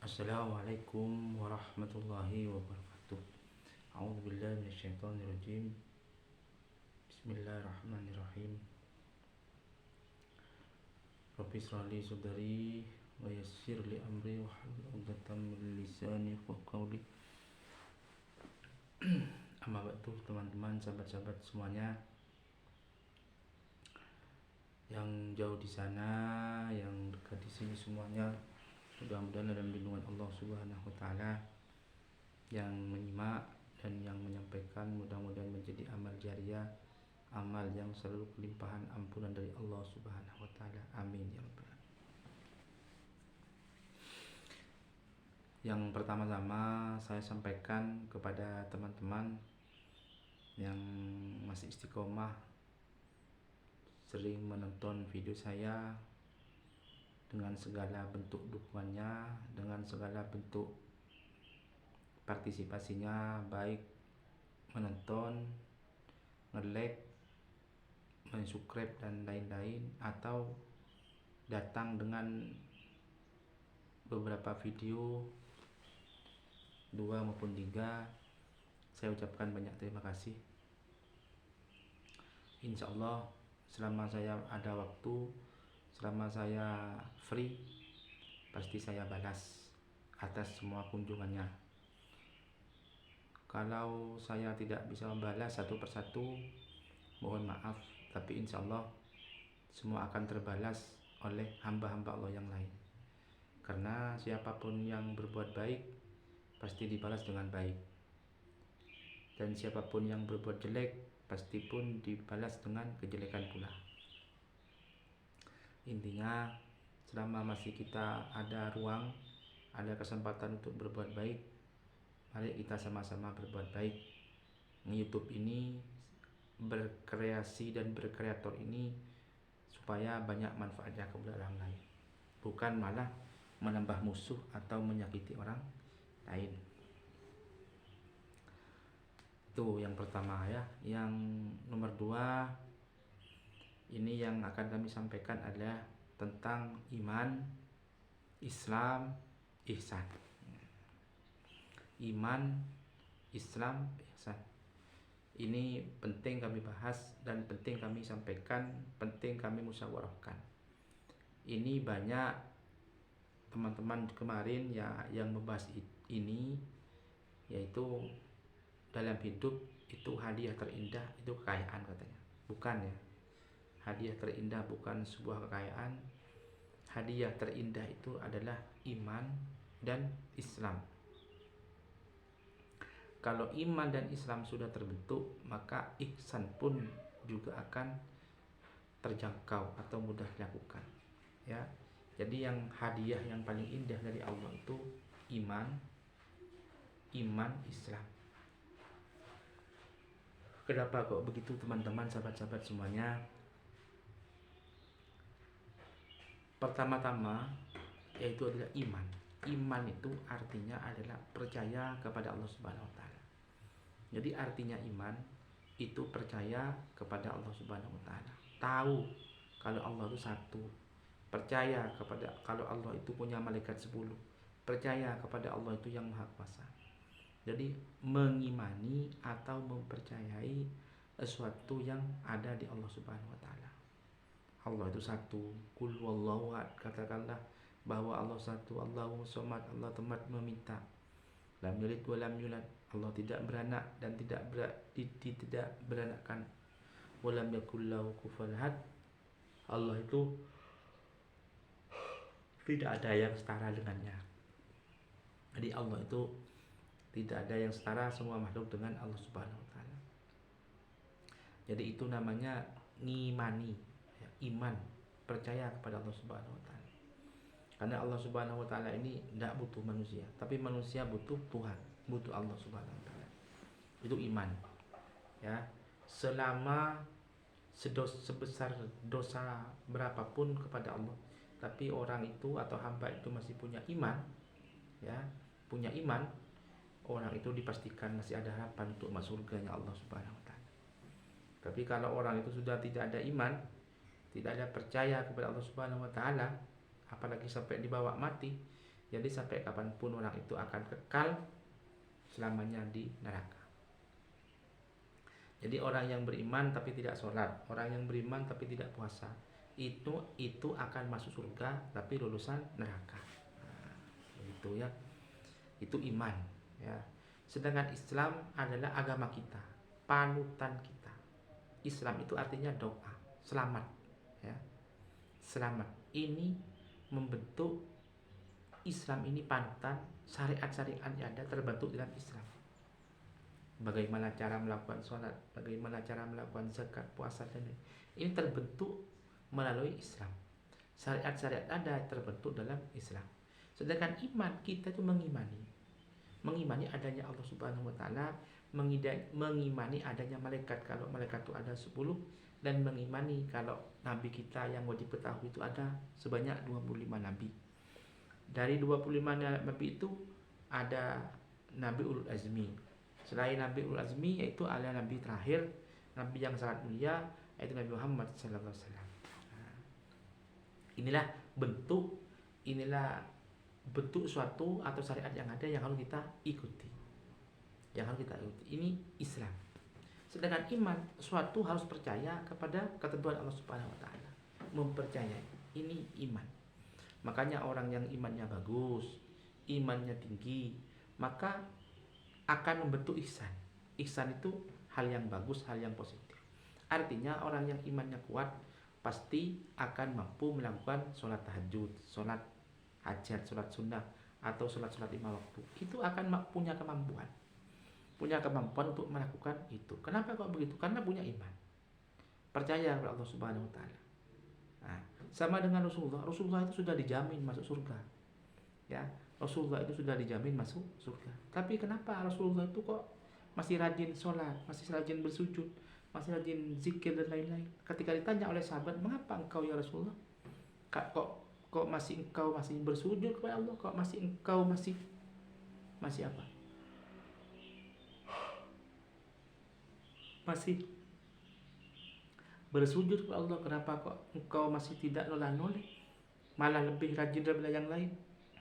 Assalamualaikum warahmatullahi wabarakatuh. A'udzubillahi minasyaitonirrajim. Bismillahirrahmanirrahim. Rabbi shrahli sadri wa yassir li amri wahlul 'uqdatam min lisani yafqahu qawli. Amma ba'du, teman-teman, sahabat-sahabat semuanya yang jauh di sana, yang dekat di sini semuanya, mudah-mudahan dalam lindungan Allah Subhanahu wa taala. Yang menyimak dan yang menyampaikan mudah-mudahan menjadi amal jariah, amal yang selalu kelimpahan ampunan dari Allah Subhanahu wa taala. Amin ya rabbal alamin. Yang pertama-tama saya sampaikan kepada teman-teman yang masih istiqomah sering menonton video saya dengan segala bentuk dukungannya, dengan segala bentuk partisipasinya, baik menonton, nge-like, men-subscribe dan lain-lain, atau datang dengan beberapa video 2 maupun 3. Saya ucapkan banyak terima kasih. Insya Allah selama saya ada waktu, selama saya free, pasti saya balas atas semua kunjungannya. Kalau saya tidak bisa membalas satu persatu, mohon maaf, tapi insya Allah semua akan terbalas oleh hamba-hamba Allah yang lain. Karena siapapun yang berbuat baik pasti dibalas dengan baik, dan siapapun yang berbuat jelek pasti pun dibalas dengan kejelekan pula. Intinya, selama masih kita ada ruang, ada kesempatan untuk berbuat baik, mari kita sama-sama berbuat baik. YouTube ini, berkreasi dan berkreator ini supaya banyak manfaatnya kepada orang lain, bukan malah menambah musuh atau menyakiti orang lain. Itu yang pertama ya. Yang nomor 2, ini yang akan kami sampaikan adalah tentang iman, Islam, ihsan. Iman, Islam, ihsan. Ini penting kami bahas dan penting kami sampaikan, penting kami musyawarahkan. Ini banyak teman-teman kemarin ya yang membahas ini, yaitu dalam hidup itu hadiah terindah itu kekayaan katanya. Bukan ya. Hadiah terindah bukan sebuah kekayaan. Hadiah terindah itu adalah iman dan Islam. Kalau iman dan Islam sudah terbentuk, maka ihsan pun juga akan terjangkau atau mudah dilakukan. Ya. Jadi yang hadiah yang paling indah dari Allah itu iman, Islam. Kenapa kok begitu teman-teman, sahabat-sahabat semuanya? Pertama-tama yaitu adalah iman. Iman itu artinya adalah percaya kepada Allah Subhanahu wa taala. Jadi artinya iman itu percaya kepada Allah Subhanahu wa taala. Tahu kalau Allah itu satu. Percaya kepada kalau Allah itu punya malaikat 10. Percaya kepada Allah itu yang Maha Kuasa. Jadi mengimani atau mempercayai sesuatu yang ada di Allah Subhanahu wa taala. Allah itu satu. Qul huwallahu ahad, katakanlah bahwa Allah satu. Allahu somad, Allah tempat meminta. Lam yalid wa lam yulad, Allah tidak beranak dan tidak beranakkan. Wa lam yakul lahu kufuwan ahad, Allah itu tidak ada yang setara dengannya. Jadi Allah itu tidak ada yang setara semua makhluk dengan Allah Subhanahu wa taala. Jadi itu namanya ngimani, ya, iman, percaya kepada Allah Subhanahu wa taala. Karena Allah Subhanahu wa taala ini tidak butuh manusia, tapi manusia butuh Tuhan, butuh Allah Subhanahu wa taala. Itu iman. Ya. Selama sebesar dosa berapapun kepada Allah, tapi orang itu atau hamba itu masih punya iman, ya, punya iman, orang itu dipastikan masih ada harapan untuk masuk surganya Allah Subhanahu wa taala. Tapi kalau orang itu sudah tidak ada iman, tidak ada percaya kepada Allah Subhanahu wa taala, apalagi sampai dibawa mati, Jadi sampai kapanpun orang itu akan kekal selamanya di neraka. Jadi orang yang beriman tapi tidak sholat, orang yang beriman tapi tidak puasa, itu akan masuk surga tapi lulusan neraka. Nah, begitu ya. Itu iman ya. Sedangkan Islam adalah agama kita, panutan kita. Islam itu artinya doa, selamat ya. Selamat. Ini membentuk Islam ini panutan, syariat-syariat yang ada terbentuk dalam Islam. Bagaimana cara melakukan sholat, bagaimana cara melakukan zakat, puasa dan lain. Ini terbentuk melalui Islam. Syariat-syariat ada terbentuk dalam Islam. Sedangkan iman kita itu mengimani adanya Allah Subhanahu wa taala, mengimani adanya malaikat kalau malaikat itu ada 10, dan mengimani kalau nabi kita yang wajib ketahui itu ada sebanyak 25 nabi. Dari 25 nabi itu ada nabi ulul azmi. Selain nabi ulul azmi yaitu ada nabi terakhir, nabi yang sangat mulia, yaitu Nabi Muhammad sallallahu alaihi wasallam. Inilah bentuk suatu atau syariat yang ada yang harus kita ikuti. Ini Islam. Sedangkan iman, suatu harus percaya kepada ketentuan Allah Subhanahu wa taala. Mempercayai. Ini iman. Makanya orang yang imannya bagus, imannya tinggi, maka akan membentuk ihsan. Ihsan itu hal yang bagus, hal yang positif. Artinya orang yang imannya kuat pasti akan mampu melakukan sholat tahajud, sholat hajat, sholat sunnah, atau sholat lima waktu. Itu akan punya kemampuan untuk melakukan itu. Kenapa kok begitu? Karena punya iman, percaya kepada Allah Subhanahu wa taala. Nah, sama dengan Rasulullah itu sudah dijamin masuk surga. Ya, Rasulullah itu sudah dijamin masuk surga. Tapi kenapa Rasulullah itu kok masih rajin sholat, masih rajin bersujud, masih rajin zikir dan lain-lain? Ketika ditanya oleh sahabat, mengapa engkau ya Rasulullah? Kok masih engkau masih bersujud kepada Allah? Kok masih engkau masih apa? Masih bersujud kepada Allah. Kenapa kok engkau masih tidak noleh, malah lebih rajin daripada yang lain?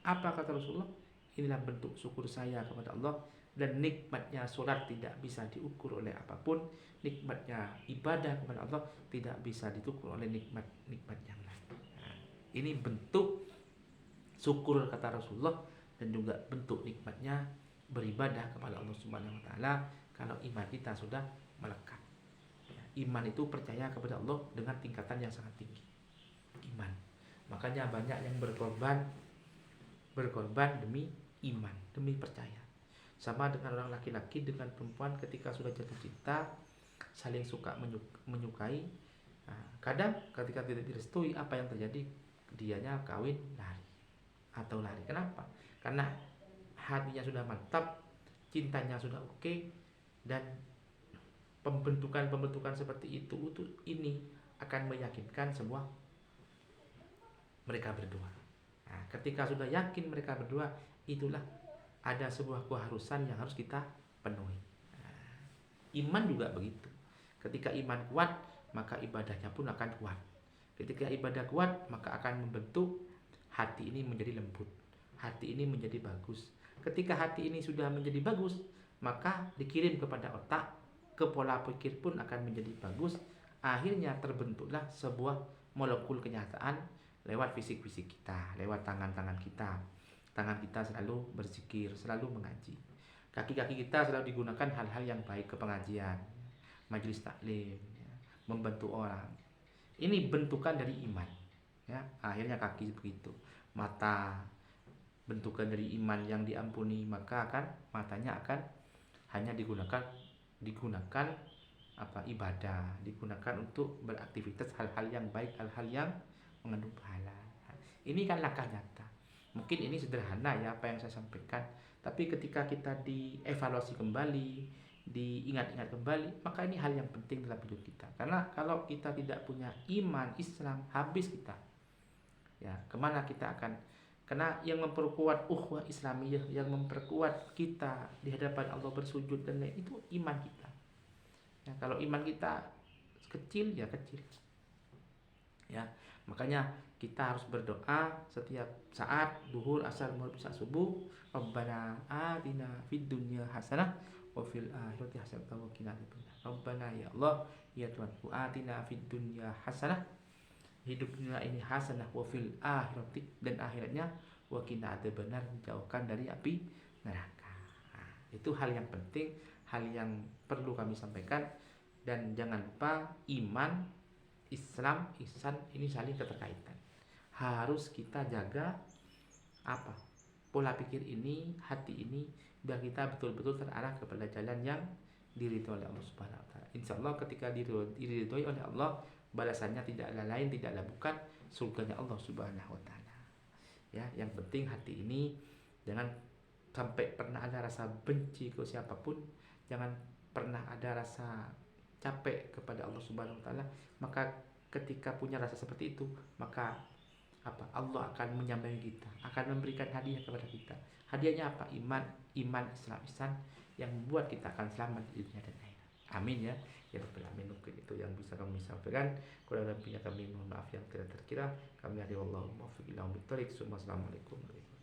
Apa kata Rasulullah? Inilah bentuk syukur saya kepada Allah, dan nikmatnya sholat tidak bisa diukur oleh apapun, nikmatnya ibadah kepada Allah tidak bisa diukur oleh nikmat yang lain. Nah, ini bentuk syukur kata Rasulullah, dan juga bentuk nikmatnya beribadah kepada Allah Subhanahu wa taala kalau iman kita sudah melekat. Iman itu percaya kepada Allah dengan tingkatan yang sangat tinggi. Iman. Makanya banyak yang berkorban demi iman, demi percaya. Sama dengan orang laki-laki dengan perempuan ketika sudah jatuh cinta, saling suka menyukai. Nah, kadang ketika tidak direstui, apa yang terjadi? Dianya kawin lari. Kenapa? Karena hatinya sudah mantap, cintanya sudah oke, dan pembentukan seperti itu ini akan meyakinkan semua mereka berdua. Nah, ketika sudah yakin mereka berdua, itulah ada sebuah keharusan yang harus kita penuhi. Nah, iman juga begitu. Ketika iman kuat, maka ibadahnya pun akan kuat. Ketika ibadah kuat, maka akan membentuk hati ini menjadi lembut, hati ini menjadi bagus. Ketika hati ini sudah menjadi bagus, maka dikirim kepada otak, ke pola pikir pun akan menjadi bagus. Akhirnya terbentuklah sebuah molekul kenyataan lewat fisik-fisik kita, lewat tangan-tangan kita. Tangan kita selalu berzikir, selalu mengaji. Kaki-kaki kita selalu digunakan hal-hal yang baik, ke pengajian, majelis taklim, membantu orang. Ini bentukan dari iman. Ya, akhirnya kaki begitu. Mata bentukan dari iman yang diampuni, maka matanya akan hanya digunakan ibadah, digunakan untuk beraktivitas hal-hal yang baik, hal-hal yang mengandung pahala. Ini kan langkah nyata. Mungkin ini sederhana ya apa yang saya sampaikan, tapi ketika kita dievaluasi kembali, diingat-ingat kembali, maka ini hal yang penting dalam hidup kita. Karena kalau kita tidak punya iman Islam, habis kita. Ya, kemana kita akan? Karena yang memperkuat ukhuwah Islamiyah, yang memperkuat kita di hadapan Allah bersujud dan lain, itu iman kita. Ya, kalau iman kita kecil, ya kecil. Ya, Makanya kita harus berdoa setiap saat duhur, asar, maghrib, isya, subuh. Rabbana atina fid dunya hasanah wa fil akhirati hasanah wa qina adzabannar. Rabbana ya Allah, ya Tuhanku, atina fid dunya hasanah, hidup dunia ini hasanah, wa fil akhirati, dan akhiratnya, wa qina adzabannar, menjauhkan dari api neraka. Nah, itu hal yang penting, hal yang perlu kami sampaikan. Dan jangan lupa iman, Islam, ihsan ini saling keterkaitan. Harus kita jaga apa? Pola pikir ini, hati ini, biar kita betul-betul terarah kepada jalan yang diridhoi oleh Allah Subhanahu wa taala. Insyaallah ketika diridhoi oleh Allah, balasannya tidaklah lain, tidaklah bukan surganya Allah Subhanahu wa taala. Ya, yang penting hati ini jangan sampai pernah ada rasa benci ke siapapun, jangan pernah ada rasa capek kepada Allah Subhanahu wa taala. Maka ketika punya rasa seperti itu, maka apa? Allah akan menyambangi kita, akan memberikan hadiah kepada kita. Hadiahnya apa? Iman, Islam, ihsan yang membuat kita akan selamat di dunia dan akhirat. Amin ya. Ya Rabbil alamin. Mungkin itu yang bisa kami sampaikan. Kurang lebihnya kami mohon maaf yang tidak terkira. Kami dari wallahu muwaffiq ila aqwamit thoriq. Assalamualaikum warahmatullahi wabarakatuh.